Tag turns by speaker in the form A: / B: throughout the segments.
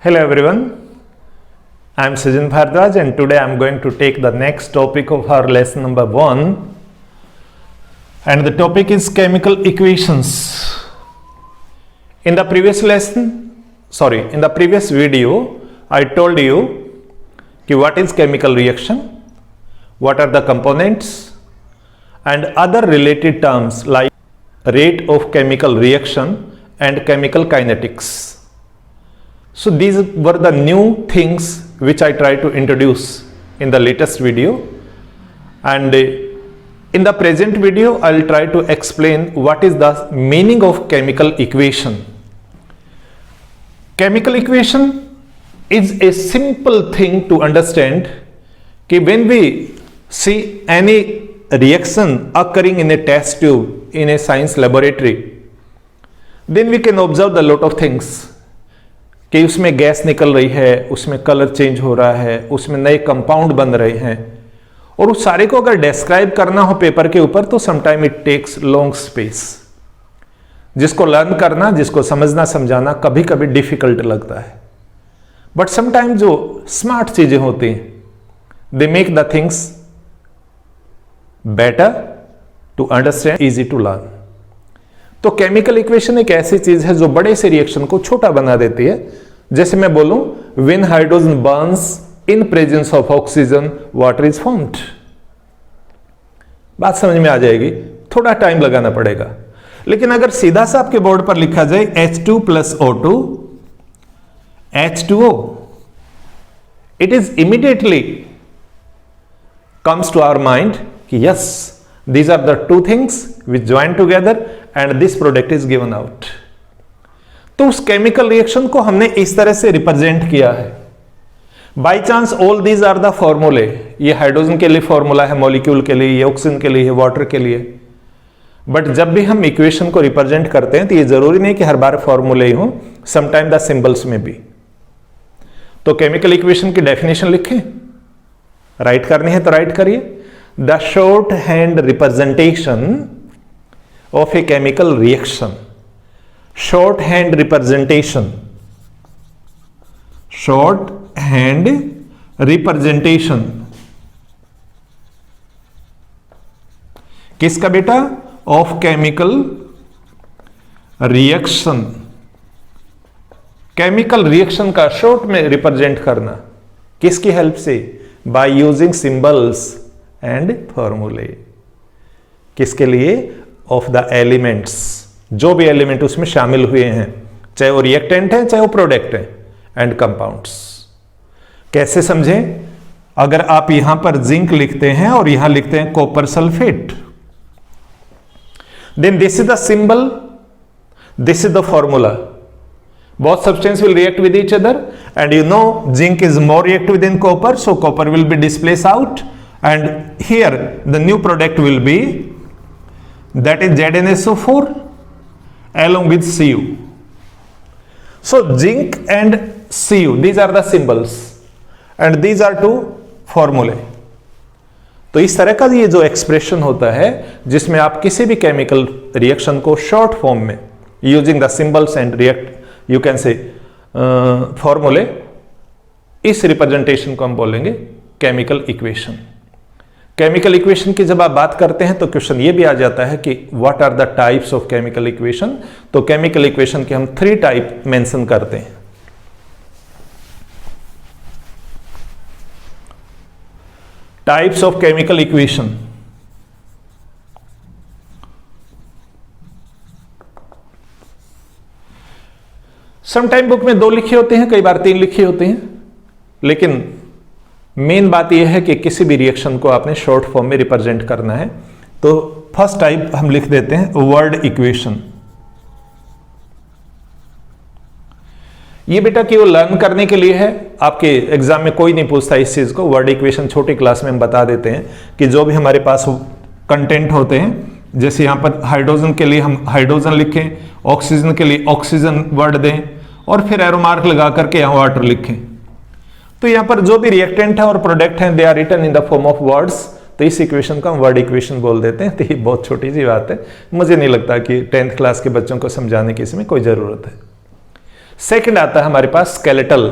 A: Hello everyone, I am Sujin Bhardwaj and today I am going to take the next topic of our lesson number 1 and the topic is chemical equations. In the previous video I told you what is chemical reaction, what are the components and other related terms like rate of chemical reaction and chemical kinetics. So these were the new things which I tried to introduce in the latest video, and in the present video I will try to explain what is the meaning of chemical equation. Chemical equation is a simple thing to understand कि when we see any reaction occurring in a test tube in a science laboratory, then we can observe the lot of things कि उसमें gas निकल रही है, उसमें colour change हो रहा है, उसमें नए कंपाउंड बन रहे हैं, और उस सारे को अगर डिस्क्राइब करना हो पेपर के ऊपर तो sometime it takes long space, जिसको लर्न करना, जिसको समझना समझाना कभी कभी डिफिकल्ट लगता है, बट समटाइम जो स्मार्ट चीजें होती हैं they make the things better to understand, easy to learn. तो केमिकल इक्वेशन एक ऐसी चीज है जो बड़े से रिएक्शन को छोटा बना देती है. जैसे मैं बोलूं when hydrogen Burns in presence of oxygen water is formed. बात समझ में आ जाएगी, थोड़ा टाइम लगाना पड़ेगा. लेकिन अगर सीधा सा आपके बोर्ड पर लिखा जाए H2 plus O2 H2O, it is immediately comes to our mind कि yes, these are the two things which join together and this product is given out. तो उस केमिकल रिएक्शन को हमने इस तरह से रिप्रेजेंट किया है. By chance all these are the फॉर्मूले, ये हाइड्रोजन के लिए फॉर्मूला है, मॉलिक्यूल के लिए, ये ऑक्सीजन के लिए, वाटर के लिए. बट जब भी हम इक्वेशन को रिप्रेजेंट करते हैं तो ये जरूरी नहीं कि हर बार फॉर्मूले ही हो, समटाइम द सिंबल्स में भी. तो केमिकल इक्वेशन की डेफिनेशन लिखें, राइट करनी है तो राइट करिए. The short hand representation of a chemical reaction, shorthand representation किसका बेटा? of chemical reaction. Chemical reaction का शॉर्ट में रिप्रेजेंट करना किसकी हेल्प से? बाय यूजिंग सिंबल्स एंड फॉर्मूले. किसके लिए? ऑफ द एलिमेंट्स, जो भी एलिमेंट उसमें शामिल हुए हैं, चाहे वो रिएक्टेंट है चाहे वो प्रोडक्ट है, एंड कंपाउंड्स. कैसे समझें? अगर आप यहां पर जिंक लिखते हैं और यहां लिखते हैं copper sulphate, then this is the symbol, this is the formula. Both substance will react with each other and you know zinc is more reactive than copper, so copper will be displace out and here the new product will be that is ZnSO4 along with Cu. So zinc and Cu, these are the symbols and these are two formulae. तो इस तरह का ये जो expression होता है जिसमें आप किसी भी केमिकल रिएक्शन को शॉर्ट फॉर्म में using the symbols and react you can say फॉर्मूले, इस रिप्रेजेंटेशन को हम बोलेंगे केमिकल इक्वेशन. केमिकल इक्वेशन की जब आप बात करते हैं तो क्वेश्चन ये भी आ जाता है कि what are the types of chemical equation. तो केमिकल इक्वेशन के हम 3 टाइप मेंशन करते हैं. Types of chemical equation. Sometime book में 2 लिखे होते हैं, कई बार 3 लिखे होते हैं, लेकिन मेन बात यह है कि किसी भी रिएक्शन को आपने शॉर्ट फॉर्म में रिप्रेजेंट करना है. तो फर्स्ट टाइप हम लिख देते हैं वर्ड इक्वेशन. ये बेटा केवल लर्न करने के लिए है, आपके एग्जाम में कोई नहीं पूछता इस चीज को. वर्ड इक्वेशन छोटी क्लास में हम बता देते हैं कि जो भी हमारे पास कंटेंट होते हैं, जैसे यहां पर हाइड्रोजन के लिए हम हाइड्रोजन लिखें, ऑक्सीजन के लिए ऑक्सीजन वर्ड दें और फिर एरो मार्क लगा करके यहां वाटर लिखें. तो यहां पर जो भी रिएक्टेंट है और प्रोडक्ट हैं they are written in the form of words. तो इस इक्वेशन को हम वर्ड इक्वेशन बोल देते हैं. तो ये बहुत छोटी सी बात है, मुझे नहीं लगता कि 10th क्लास के बच्चों को समझाने की इसमें कोई ज़रूरत है. सेकंड आता है हमारे पास स्केलेटल।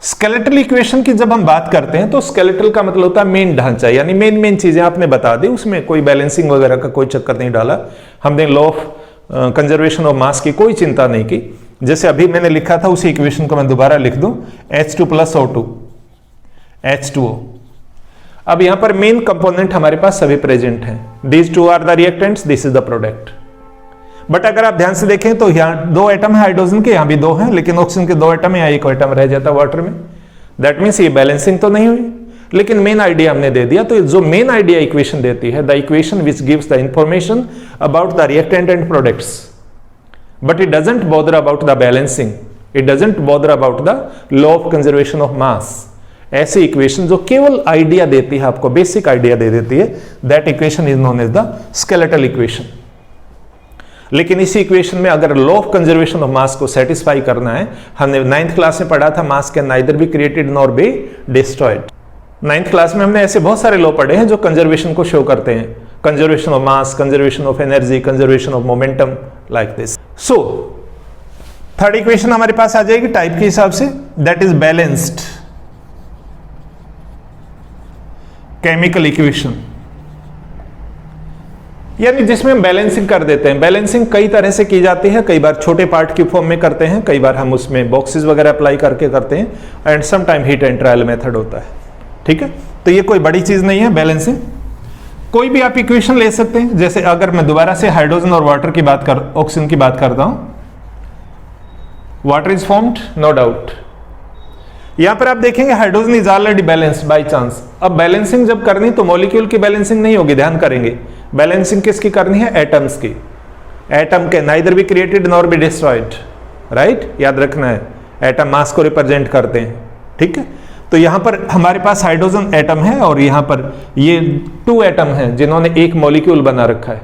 A: स्केलेटल इक्वेशन की जब हम बात करते हैं तो स्केलेटल का मतलब होता है मेन ढांचा, यानी मेन चीजें आपने बता दी, उसमें कोई बैलेंसिंग वगैरह का कोई चक्कर नहीं डाला हमने। लॉ ऑफ कंजर्वेशन ऑफ मास की कोई चिंता नहीं की। जैसे अभी मैंने लिखा था उसी इक्वेशन को मैं दोबारा लिख दूं, H2 प्लस O2 H2O। अब यहां पर मेन कंपोनेंट हमारे पास सभी प्रेजेंट हैं। These two are the reactants, this is the product. But अगर आप ध्यान से देखें तो यहां 2 एटम है हाइड्रोजन के, यहां भी 2 हैं, लेकिन ऑक्सीजन के 2 एटम है, या 1 एटम रह जाता वाटर में। दैट मीन्स ये बैलेंसिंग तो नहीं हुई, लेकिन मेन आइडिया हमने दे दिया। तो जो मेन आइडिया इक्वेशन देती है, the equation which gives the information about the reactant and products, but it doesn't bother about the balancing, it doesn't bother about the law of conservation of मास। ऐसी equation जो केवल idea देती है, आपको basic idea दे देती है, that equation is known as the skeletal equation. लेकिन इसी इक्वेशन में अगर law of conservation of mass को सेटिस्फाई करना है, हमने 9th क्लास में पढ़ा था, मास can neither be created nor be destroyed. 9th class में हमने ऐसे बहुत सारे लॉ पढ़े हैं जो कंजर्वेशन को शो करते हैं, conservation of mass, conservation of energy, conservation of momentum, like this. So third equation हमारे पास आ जाएगी टाइप के हिसाब से, that is balanced chemical equation, यानी जिसमें हम बैलेंसिंग कर देते हैं। बैलेंसिंग कई तरह से की जाती है, कई बार छोटे पार्ट की फॉर्म में करते हैं, कई बार हम उसमें बॉक्सेस वगैरह अप्लाई करके करते हैं, and some time hit and trial method होता है। ठीक है, तो ये कोई बड़ी चीज नहीं है बैलेंसिंग। कोई भी आप इक्वेशन ले सकते हैं। जैसे अगर मैं दोबारा से हाइड्रोजन और वाटर की बात कर, ऑक्सीजन की बात करता हूं, water is formed, no doubt. यहां पर आप देखेंगे hydrogen is already balanced by chance. अब बैलेंसिंग जब करनी तो मॉलिक्यूल की बैलेंसिंग नहीं होगी, ध्यान करेंगे। बैलेंसिंग किसकी करनी है? एटम्स की। एटम के neither be created nor be destroyed, right, याद रखना है। एटम मास को रिप्रेजेंट करते हैं, ठीक है। तो यहां पर हमारे पास हाइड्रोजन एटम है और यहां पर ये 2 एटम हैं जिन्होंने एक मॉलिक्यूल बना रखा है।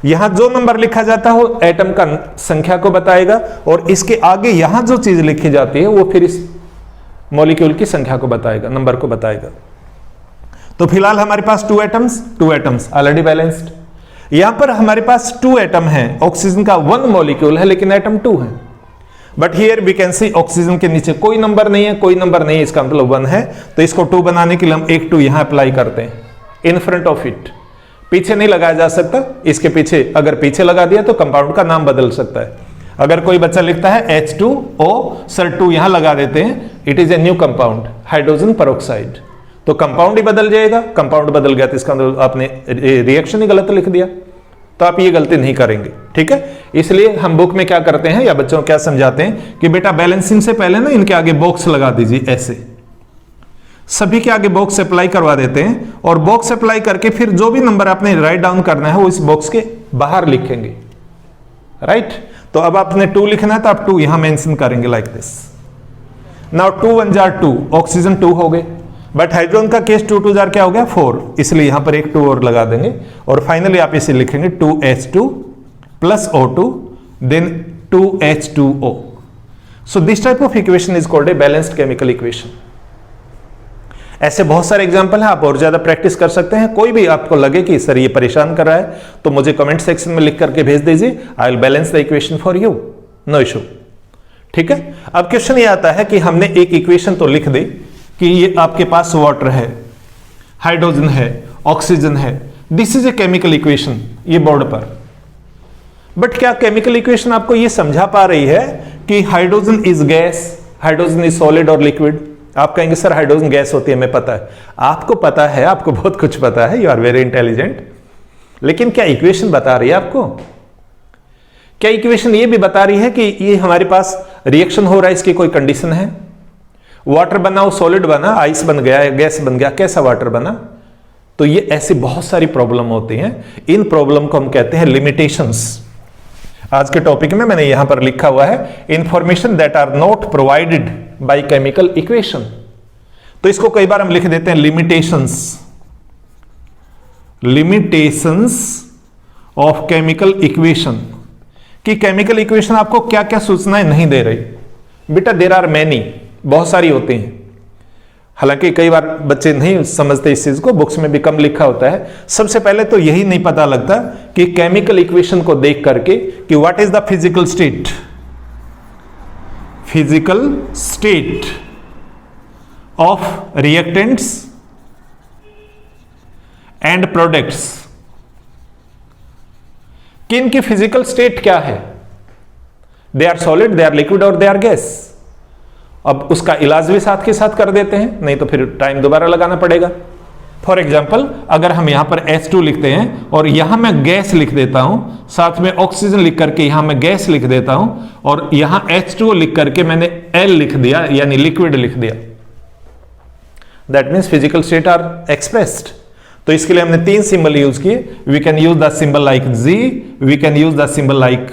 A: यहां जो नंबर लिखा जाता है वो एटम का संख्या को बताएगा, और इसके आगे यहां जो चीज लिखी जाती है वो फिर इस मॉलिक्यूल की संख्या को बताएगा, नंबर को बताएगा। तो फिलहाल हमारे पास 2 एटम्स ऑलरेडी बैलेंस्ड। यहां पर हमारे पास 2 एटम है, ऑक्सीजन का 1 मॉलिक्यूल है लेकिन एटम 2 है। But here we can see oxygen के नीचे कोई नंबर नहीं है, कोई नंबर नहीं है, इसका मतलब 1 है। तो इसको 2 बनाने के लिए हम एक 2 यहां अप्लाई करते हैं इन फ्रंट ऑफ इट। पीछे नहीं लगाया जा सकता, इसके पीछे अगर पीछे लगा दिया तो कंपाउंड का नाम बदल सकता है। अगर कोई बच्चा लिखता है H2O, सर 2 यहां लगा देते हैं, it is a new compound, hydrogen peroxide, तो कंपाउंड ही बदल जाएगा। कंपाउंड बदल गया तो इसका मतलब आपने रिएक्शन ही गलत लिख दिया, तो आप ये गलती नहीं करेंगे, ठीक है। इसलिए हम बुक में क्या करते हैं या बच्चों को क्या समझाते हैं कि बेटा बैलेंसिंग से पहले ना इनके आगे बॉक्स लगा दीजिए, ऐसे सभी के आगे बॉक्स अप्लाई करवा देते हैं, और बॉक्स अप्लाई करके फिर जो भी नंबर आपने राइट डाउन करना है वो इस बॉक्स के बाहर लिखेंगे, राइट। तो अब आपने 2 लिखना है तो आप 2 यहां मेंशन करेंगे like this. Now 2 1 jar 2, oxygen 2 हो गए, बट हाइड्रोजन का केस 2 2 जार क्या हो गया 4, इसलिए यहां पर एक 2 और लगा देंगे, और फाइनली आप इसे लिखेंगे 2H2 plus O2 then 2H2O। So this type of equation is called a balanced chemical equation. ऐसे बहुत सारे एग्जांपल हैं, आप और ज्यादा प्रैक्टिस कर सकते हैं। कोई भी आपको लगे कि सर ये परेशान कर रहा है तो मुझे कमेंट सेक्शन में लिख करके भेज दीजिए, I will balance the equation for you, no issue, ठीक है। अब क्वेश्चन ये आता है कि हमने एक इक्वेशन तो लिख दी कि ये आपके पास वाटर है, हाइड्रोजन है, ऑक्सीजन है, this is a chemical equation ये बोर्ड पर। बट क्या केमिकल इक्वेशन आपको ये समझा पा रही है कि hydrogen is gas, hydrogen is solid और लिक्विड? आप कहेंगे सर हाइड्रोजन गैस होती है, हमें पता है। आपको पता है, आपको बहुत कुछ पता है, यू आर वेरी इंटेलिजेंट, लेकिन क्या इक्वेशन बता रही है आपको? क्या इक्वेशन ये भी बता रही है कि ये हमारे पास रिएक्शन हो रहा है, इसकी कोई कंडीशन है? वाटर बना, वो सॉलिड बना, आइस बन गया, गैस बन गया, कैसा वाटर बना? तो ये ऐसी बहुत सारी प्रॉब्लम होती हैं, इन प्रॉब्लम को हम कहते हैं लिमिटेशंस। आज के टॉपिक में मैंने यहां पर लिखा हुआ है information that are not provided by chemical equation. तो इसको कई बार हम लिख देते हैं limitations, limitations of chemical equation, कि केमिकल इक्वेशन आपको क्या क्या सूचनाएं नहीं दे रही। बेटा देयर आर मैनी, बहुत सारी होती हैं, हालांकि कई बार बच्चे नहीं समझते इस चीज को, बुक्स में भी कम लिखा होता है। सबसे पहले तो यही नहीं पता लगता कि केमिकल इक्वेशन को देख करके कि what is the physical state, physical state of reactants and products, कि इनकी फिजिकल स्टेट क्या है, they are solid, they are liquid और दे आर गैस। अब उसका इलाज भी साथ के साथ कर देते हैं, नहीं तो फिर टाइम दोबारा लगाना पड़ेगा। फॉर एग्जाम्पल अगर हम यहां पर H2 लिखते हैं और यहां मैं गैस लिख देता हूं, साथ में ऑक्सीजन लिख करके यहां मैं गैस लिख देता हूं, और यहां H2 लिख करके मैंने L लिख दिया, यानी लिक्विड लिख दिया, that means physical state are expressed. तो इसके लिए हमने 3 सिंबल यूज किए। We can use the symbol like G, we can use the symbol like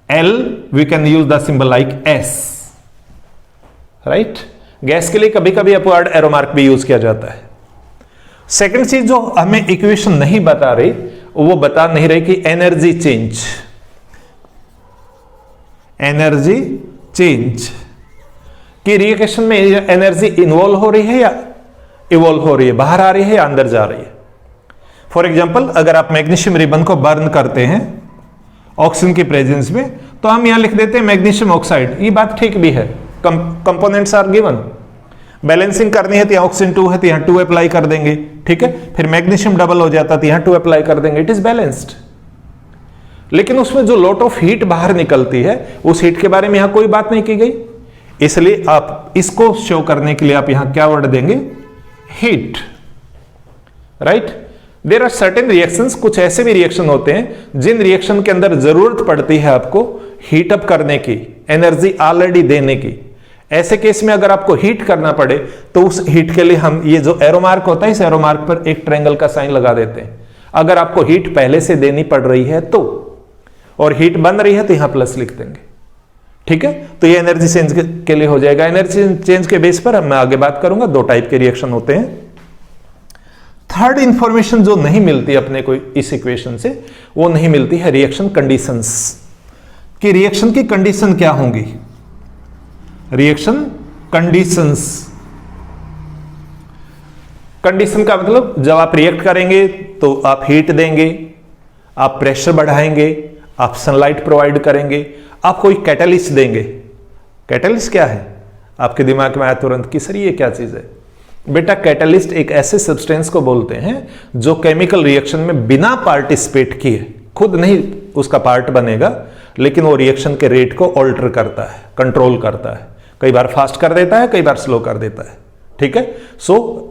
A: L, we can use the symbol like S, right. Gas के लिए कभी कभी upward arrow mark भी यूज किया जाता है। सेकंड चीज जो हमें इक्वेशन नहीं बता रही, वो बता नहीं रही कि एनर्जी चेंज, एनर्जी चेंज की रिएक्शन में एनर्जी इन्वॉल्व हो रही है या इवॉल्व हो रही है, बाहर आ रही है या अंदर जा रही है। फॉर एग्जाम्पल अगर आप मैग्नीशियम रिबन को बर्न करते हैं ऑक्सीजन की प्रेजेंस में, तो हम यहां लिख देते हैं मैग्नीशियम ऑक्साइड। ये बात ठीक भी है, कंपोनेंट्स आर गिवन। बैलेंसिंग करनी है तो यहाँ ऑक्सीजन 2 है तो यहाँ 2 अप्लाई कर देंगे, ठीक है। फिर मैग्नीशियम डबल हो जाता तो यहाँ 2 अप्लाई कर देंगे, इट इज बैलेंस्ड। लेकिन उसमें जो लॉट ऑफ हीट बाहर निकलती है, उस हीट के बारे में यहाँ कोई बात नहीं की गई, इसलिए आप इसको शो करने के लिए आप यहाँ क्या वर्ड देंगे, heat, right. There are certain reactions, कुछ ऐसे भी रिएक्शन होते हैं जिन रिएक्शन के अंदर जरूरत पड़ती है आपको हीट अप करने की, एनर्जी ऑलरेडी देने की। ऐसे केस में अगर आपको हीट करना पड़े तो उस हीट के लिए हम ये जो एरो मार्क होता है, इस एरो मार्क पर एक ट्रायंगल का साइन लगा देते हैं। अगर आपको हीट पहले से देनी पड़ रही है तो, और हीट बन रही है तो यहां प्लस लिख देंगे, ठीक है। तो ये एनर्जी चेंज के लिए हो जाएगा। एनर्जी चेंज के बेस पर मैं आगे बात करूंगा, 2 टाइप के रिएक्शन होते हैं। थर्ड इंफॉर्मेशन जो नहीं मिलती अपने को इस इक्वेशन से, वो नहीं मिलती है रिएक्शन कंडीशंस, कि रिएक्शन की कंडीशन क्या होंगी। रिएक्शन कंडीशंस, कंडीशन का मतलब जब आप रिएक्ट करेंगे तो आप हीट देंगे, आप प्रेशर बढ़ाएंगे, आप सनलाइट प्रोवाइड करेंगे, आप कोई कैटलिस्ट देंगे। कैटलिस्ट क्या है, आपके दिमाग में आया तुरंत कि सर ये क्या चीज है। बेटा कैटलिस्ट एक ऐसे सब्सटेंस को बोलते हैं जो केमिकल रिएक्शन में बिना पार्टिसिपेट किए, खुद नहीं उसका पार्ट बनेगा, लेकिन वो रिएक्शन के रेट को ऑल्टर करता है, कंट्रोल करता है। कई बार फास्ट कर देता है, कई बार स्लो कर देता है, ठीक है। So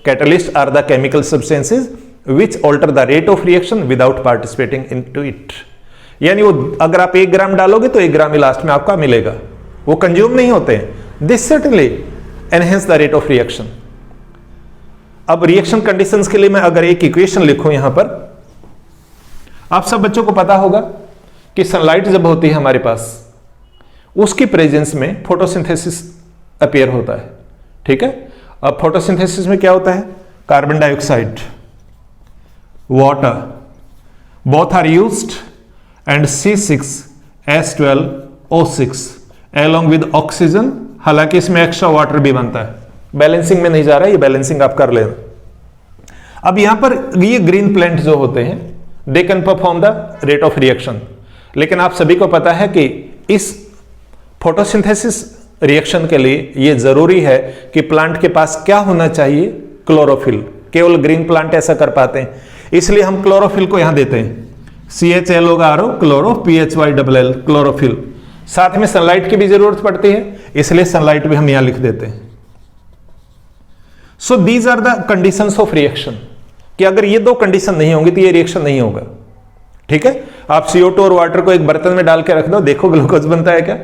A: catalyst are the chemical substances which alter the rate of reaction without participating into it. यानी वो अगर आप 1 ग्राम डालोगे तो 1 ग्राम ही लास्ट में आपका मिलेगा, वो कंज्यूम नहीं होते हैं। This certainly enhance the rate of reaction. अब रिएक्शन कंडीशंस के लिए मैं अगर एक इक्वेशन लिखूं यहां पर, आप सब बच्चों को पता होगा कि सनलाइट जब होती है हमारे पास, उसकी प्रेजेंस में फोटोसिंथेसिस अपीयर होता है, ठीक है। अब फोटोसिंथेसिस में क्या होता है, carbon dioxide, water, both are used and C6H12O6 along with oxygen. हालांकि इसमें एक्स्ट्रा वाटर भी बनता है, बैलेंसिंग में नहीं जा रहा है, ये बैलेंसिंग आप कर लेना। अब यहां पर ये ग्रीन प्लांट जो होते हैं, they can perform the rate of reaction. लेकिन आप सभी को पता है कि इस फोटोसिंथेसिस रिएक्शन के लिए ये जरूरी है कि प्लांट के पास क्या होना चाहिए, क्लोरोफिल। केवल ग्रीन प्लांट ऐसा कर पाते हैं, इसलिए हम क्लोरोफिल को यहां देते हैं, CHLO क्लोरो, PHYLL क्लोरोफिल। साथ में सनलाइट की भी जरूरत पड़ती है, इसलिए सनलाइट भी हम यहां लिख देते हैं। So these are the conditions of reaction, कि अगर ये 2 कंडीशन नहीं होंगी तो ये रिएक्शन नहीं होगा, ठीक है। आप CO2 और वाटर को एक बर्तन में डाल के रख दो, देखो ग्लूकोज बनता है क्या,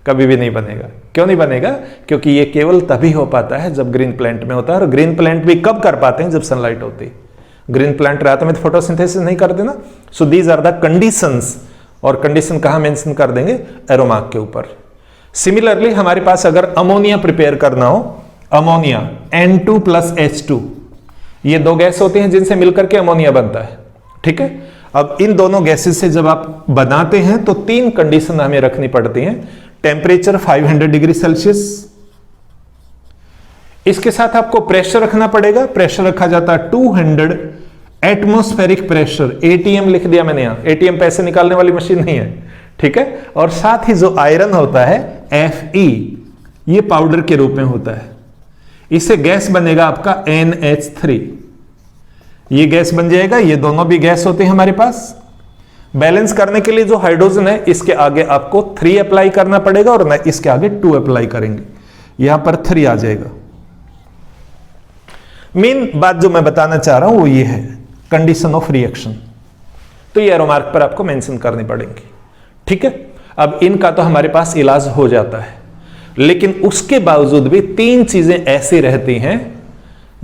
A: कभी भी नहीं बनेगा। क्यों नहीं बनेगा, क्योंकि ये केवल तभी हो पाता है जब ग्रीन प्लांट में होता है, और ग्रीन प्लांट भी कब कर पाते हैं, जब सनलाइट होती है। ग्रीन प्लांट रात में तो फोटोसिंथेसिस नहीं करते ना। So these are the conditions, और कंडीशन कहां मेंशन कर देंगे, एरो मार्क के ऊपर। सिमिलरली हमारे पास अगर अमोनिया प्रिपेयर करना हो, अमोनिया N2+H2, ये 2 गैस होती हैं जिनसे मिलकर के अमोनिया बनता है, ठीक है। अब इन दोनों गैसेस से जब आप बनाते हैं तो 3 कंडीशन हमें रखनी पड़ती हैं। टेम्परेचर 500 डिग्री सेल्सियस, इसके साथ आपको प्रेशर रखना पड़ेगा। प्रेशर रखा जाता है 200 एटमॉस्फेरिक प्रेशर। एटीएम लिख दिया मैंने यहां, एटीएम पैसे निकालने वाली मशीन नहीं है, ठीक है। और साथ ही जो आयरन होता है Fe, ये पाउडर के रूप में होता है। इससे गैस बनेगा आपका NH3, ये गैस बन जाएगा। ये दोनों भी गैस होते हैं हमारे पास। बैलेंस करने के लिए जो हाइड्रोजन है इसके आगे आपको 3 अप्लाई करना पड़ेगा और ना इसके आगे 2 अप्लाई करेंगे, यहां पर 3 आ जाएगा। मेन बात जो मैं बताना चाह रहा हूं वो ये है कंडीशन ऑफ रिएक्शन, तो ये एरो मार्क पर आपको मेंशन करनी पड़ेंगी, ठीक है। अब इनका तो हमारे पास इलाज हो जाता है, लेकिन उसके बावजूद भी 3 चीजें ऐसी रहती हैं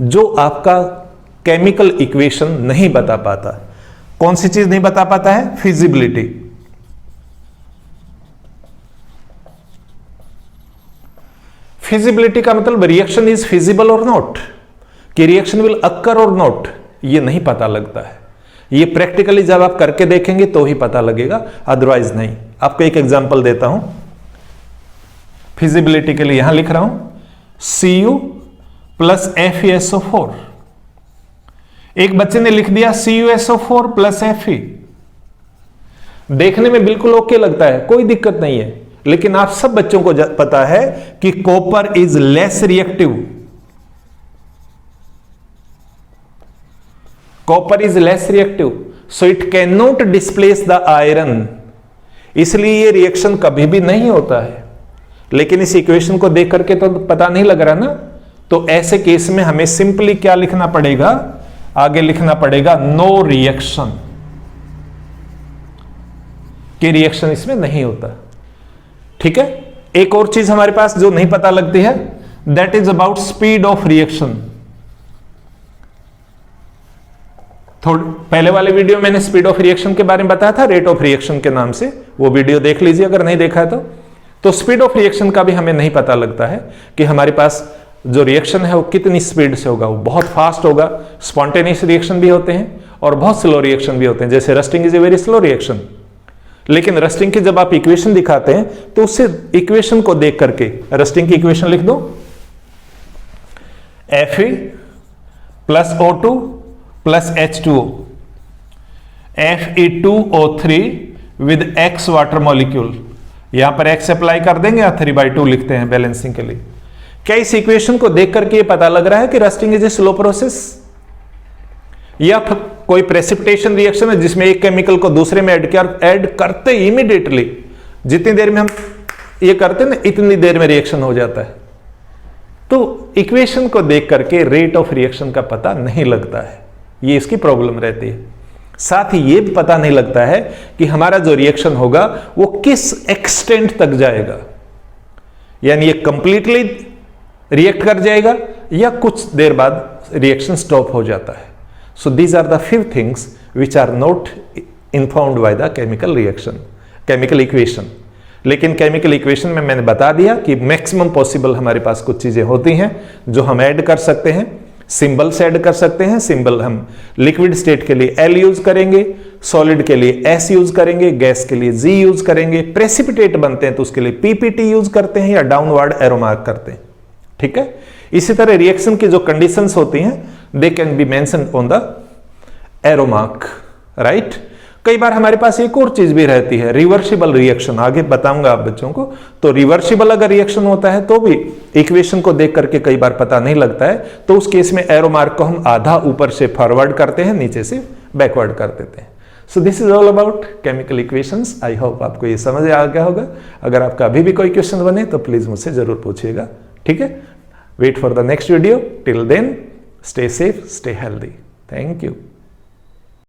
A: जो आपका केमिकल इक्वेशन नहीं बता पाता। कौन सी चीज नहीं बता पाता है? फिजिबिलिटी। फिजिबिलिटी का मतलब रिएक्शन इज फिजिबल और नॉट, कि रिएक्शन विल अक्कर और नॉट, ये नहीं पता लगता है। ये प्रैक्टिकली जब आप करके देखेंगे तो ही पता लगेगा, अदरवाइज नहीं। आपको एक एग्जांपल देता हूं फिजिबिलिटी के लिए, यहां लिख रहा हूं Cu प्लस FeSO4। एक बच्चे ने लिख दिया CuSO4 प्लस Fe। देखने में बिल्कुल ओके लगता है, कोई दिक्कत नहीं है, लेकिन आप सब बच्चों को पता है कि copper is less reactive. Copper is less reactive, so it can not displace the iron, इसलिए ये रिएक्शन कभी भी नहीं होता है। लेकिन इस इक्वेशन को देख करके तो पता नहीं लग रहा ना, तो ऐसे केस में हमें सिंपली क्या लिखना पड़ेगा? आगे लिखना पड़ेगा नो रिएक्शन, कि रिएक्शन इसमें नहीं होता, ठीक है। एक और चीज हमारे पास जो नहीं पता लगती है, that is about speed of reaction. पहले वाले वीडियो मैंने स्पीड ऑफ रिएक्शन के बारे में बताया था, रेट ऑफ रिएक्शन के नाम से, वो वीडियो देख लीजिए अगर नहीं देखा है तो स्पीड ऑफ रिएक्शन का भी हमें नहीं पता लगता है कि हमारे पास जो रिएक्शन है वो कितनी स्पीड से होगा। वो बहुत फास्ट होगा, स्पॉन्टेनियस रिएक्शन भी होते हैं और बहुत स्लो रिएक्शन भी होते हैं, जैसे rusting is a very slow reaction. लेकिन रस्टिंग की जब आप इक्वेशन दिखाते हैं तो उससे इक्वेशन को देख करके रस्टिंग की इक्वेशन लिख दो, Fe plus O2 plus H2O, Fe2O3 with X water molecule. यहां पर X अप्लाई कर देंगे या 3/2 लिखते हैं बैलेंसिंग के लिए। क्या इस इक्वेशन को देख करके ये पता लग रहा है कि rusting is a slow process, या कोई प्रेसिपिटेशन रिएक्शन है जिसमें एक केमिकल को दूसरे में ऐड करते इमीडिएटली, जितनी देर में हम ये करते हैं ना इतनी देर में रिएक्शन हो जाता है। तो इक्वेशन को देख करके रेट ऑफ रिएक्शन का पता नहीं लगता है, ये इसकी प्रॉब्लम रहती है। साथ ही ये भी पता नहीं लगता है कि हमारा जो रिएक्शन होगा वो किस एक्सटेंट तक जाएगा, यानी ये कंप्लीटली रिएक्ट कर जाएगा या कुछ देर बाद रिएक्शन स्टॉप हो जाता है। So these are the few things which are not informed by the chemical reaction, chemical equation. लेकिन केमिकल इक्वेशन में मैंने बता दिया कि मैक्सिमम पॉसिबल हमारे पास कुछ चीजें होती हैं जो हम ऐड कर सकते हैं। सिंबल से ऐड कर सकते हैं, सिंबल हम लिक्विड स्टेट के लिए L यूज करेंगे, सॉलिड के लिए S यूज करेंगे, गैस के लिए G यूज करेंगे, प्रेसिपिटेट बनते हैं तो उसके लिए PPT यूज करते हैं या डाउनवर्ड एरो मार्क करते हैं, ठीक है। इसी तरह रिएक्शन की जो कंडीशंस होती हैं they can be mentioned on the arrow mark, right. कई बार हमारे पास एक और चीज भी रहती है, रिवर्सिबल रिएक्शन, आगे बताऊंगा आप बच्चों को। तो रिवर्सिबल अगर रिएक्शन होता है तो भी इक्वेशन को देख करके कई बार पता नहीं लगता है, तो उस केस में एरो मार्क को हम आधा ऊपर से फॉरवर्ड करते हैं, नीचे से बैकवर्ड कर देते हैं। So this is all about chemical equations. I hope आपको ये समझ आ गया होगा। अगर आपका अभी भी कोई क्वेश्चन बने तो प्लीज मुझसे जरूर पूछिएगा, ठीक है। Wait for the next video, till then stay safe, stay healthy, thank you.